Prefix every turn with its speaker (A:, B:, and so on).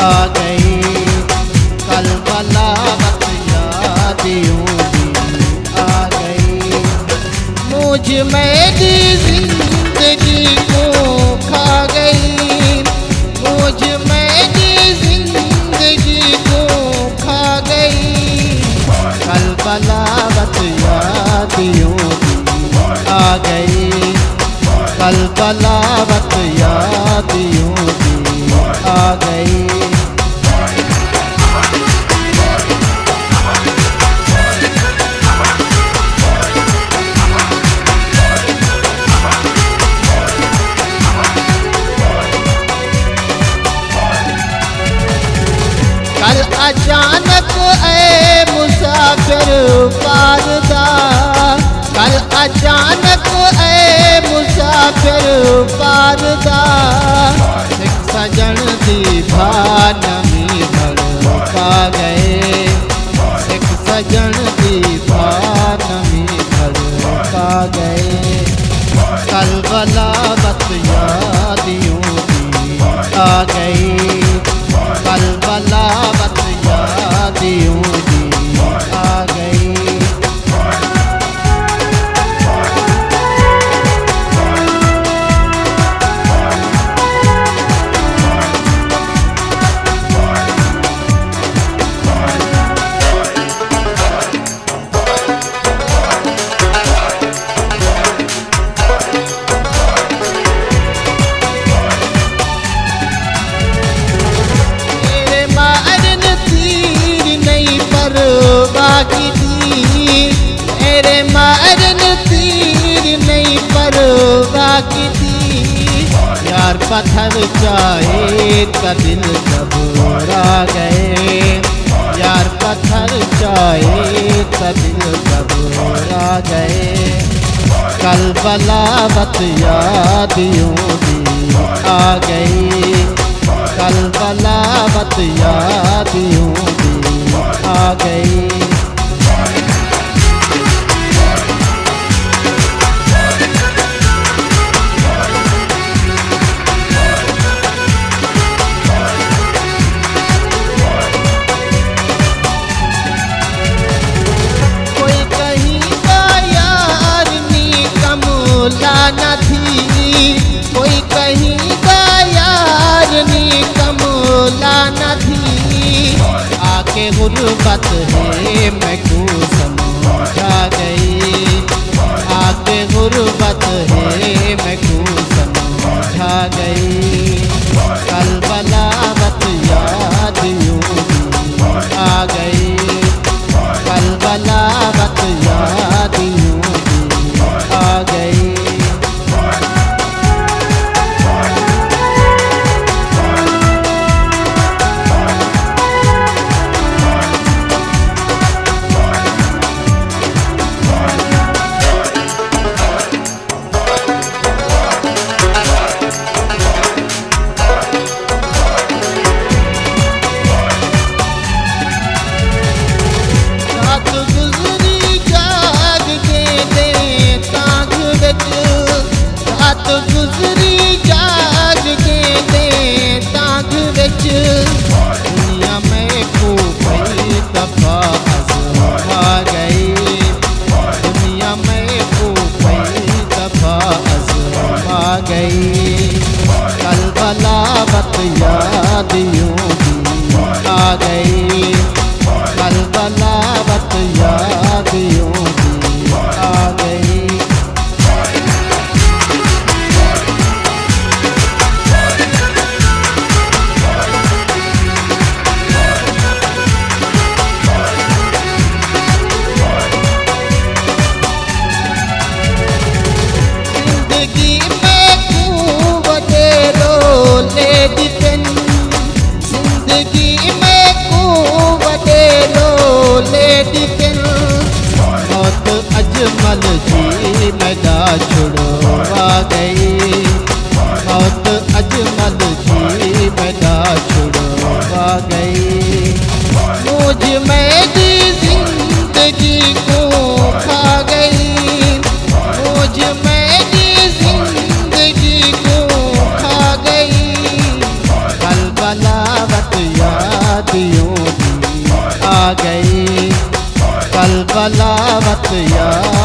A: आ गई। कल बलावत याद यूं भी आ गई। मुझ मेरी जिंदगी को खा गई। मुझ मेरी जिंदगी को खा गई। कल बलावत याद यूं भी आ गई। कल बलावत याद यूं भी आ गई। कल अचानक ऐ मुसाफिर पारदा। कल अचानक ऐ मुसाफिर पारदा। सिख सजन दी भानमी भड़का गए। सिख सजन दी भानमी भड़का गए। कल बलावत याद यूं भी आ गई। कल बलावत याद यूं भी आ गई। की थी मेरे मरन तीर नहीं परवाह की थी। यार पत्थर चाहे का दिल घबरा गए। यार पत्थर चाहे का दिल घबरा गए। कल बलावत याद यूं भी आ गई। कल बलावत याद यूं भी आ गई। कोई कहीं का यार निकम न थी। कोई कहीं का यार निकम न थी। आके गुर्बत है मैं क्यों समझा गई। आके गुर्बत है मैं क्यों समझा गई। कल बलावत याद यूं भी आ गई। कल बलावत याद यूं भी आ गई। रात गुजरी जाग के दे तांग विच। रात गुजरी जाग के दे तांग विच। दुनिया में खूबई दफा आजमा गई। दुनिया में खूबई दफा आजमा गई। कल बलावत याद यूं भी आ गई। कल बलावत याद यूं भी आ गई। जिंदगी में खूब लो ले दितन। जिंदगी में खूब लो ले दितन। मौत अजमल जी मैदा छुड़वा गई। मौत अजमल जी मैदा छुड़वा गई। मुझ मेरी जिंदगी को खा गई। मुझ मेरी जिंदगी को खा गई। कल बलावत शादियों